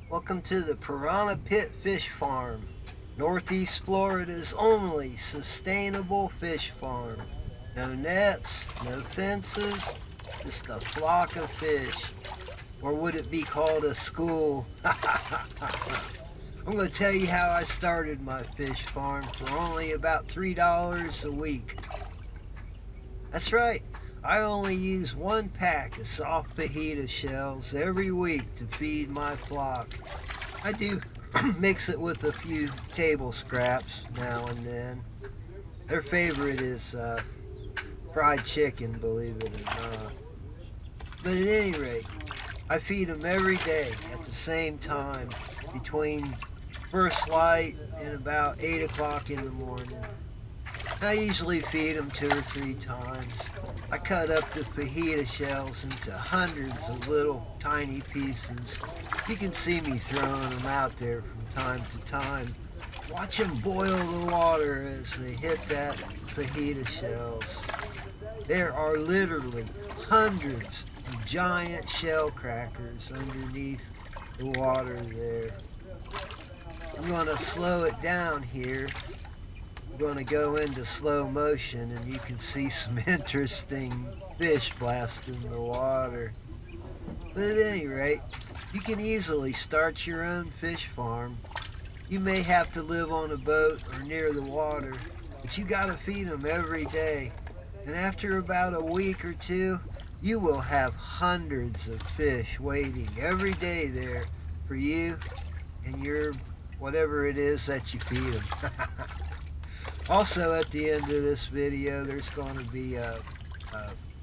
Welcome to the Piranha Pit Fish Farm, Northeast Florida's only sustainable fish farm. No nets, no fences, just a flock of fish. Or would it be called a school? I'm going to tell you how I started my fish farm for only about $3 a week. That's right. I only use one pack of soft fajita shells every week to feed my flock. I do mix it with a few table scraps now and then. Their favorite is fried chicken, believe it or not. But at any rate, I feed them every day at the same time between first light and about 8 o'clock in the morning. I usually feed them 2 or 3 times. I cut up the fajita shells into hundreds of little tiny pieces. You can see me throwing them out there from time to time. Watch them boil the water as they hit that fajita shells. There are literally hundreds of giant shell crackers underneath the water there. I'm going to slow it down here. We're going to go into slow motion and you can see some interesting fish blasting the water. But at any rate, you can easily start your own fish farm. You may have to live on a boat or near the water, but you got to feed them every day. And after about a week or two, you will have hundreds of fish waiting every day there for you and your whatever it is that you feed them. Also, at the end of this video, there's going to be a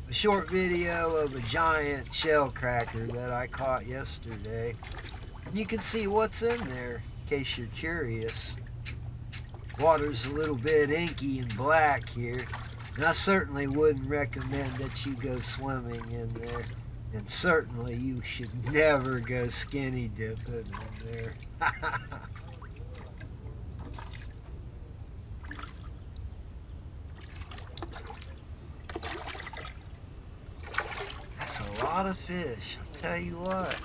short video of a giant shell cracker that I caught yesterday. You can see what's in there, in case you're curious. Water's a little bit inky and black here, and I certainly wouldn't recommend that you go swimming in there. And certainly you should never go skinny dipping in there. That's a lot of fish, I'll tell you what.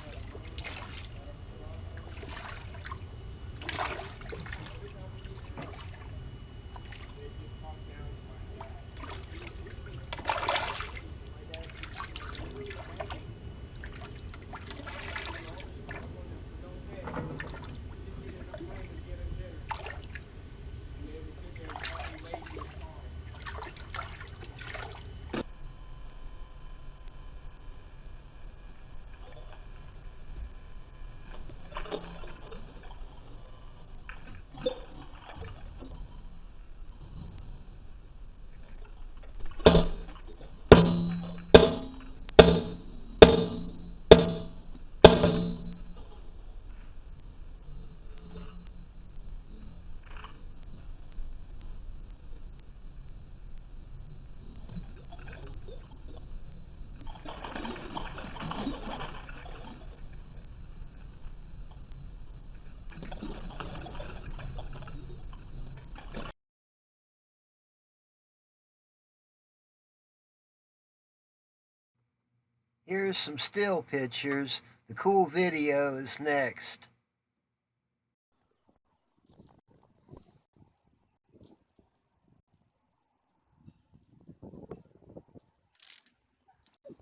Here's some still pictures. The cool video is next.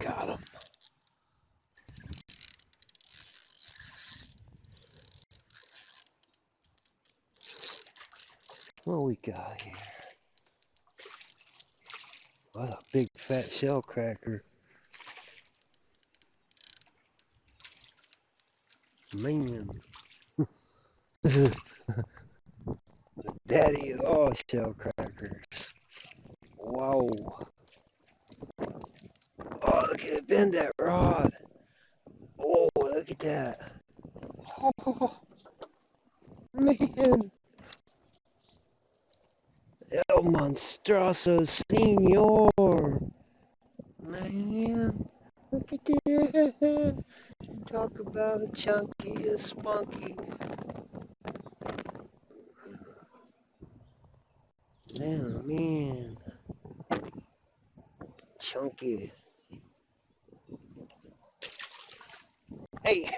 Got him. What we got here? What a big fat shell cracker. Man. Daddy of all shell crackers. Whoa. Oh, look at it bend that rod. Oh, look at that. Oh, man. El Monstroso Senor. Man, look at that. Talk about a chunky, a spunky. Damn, man. Chunky. Hey.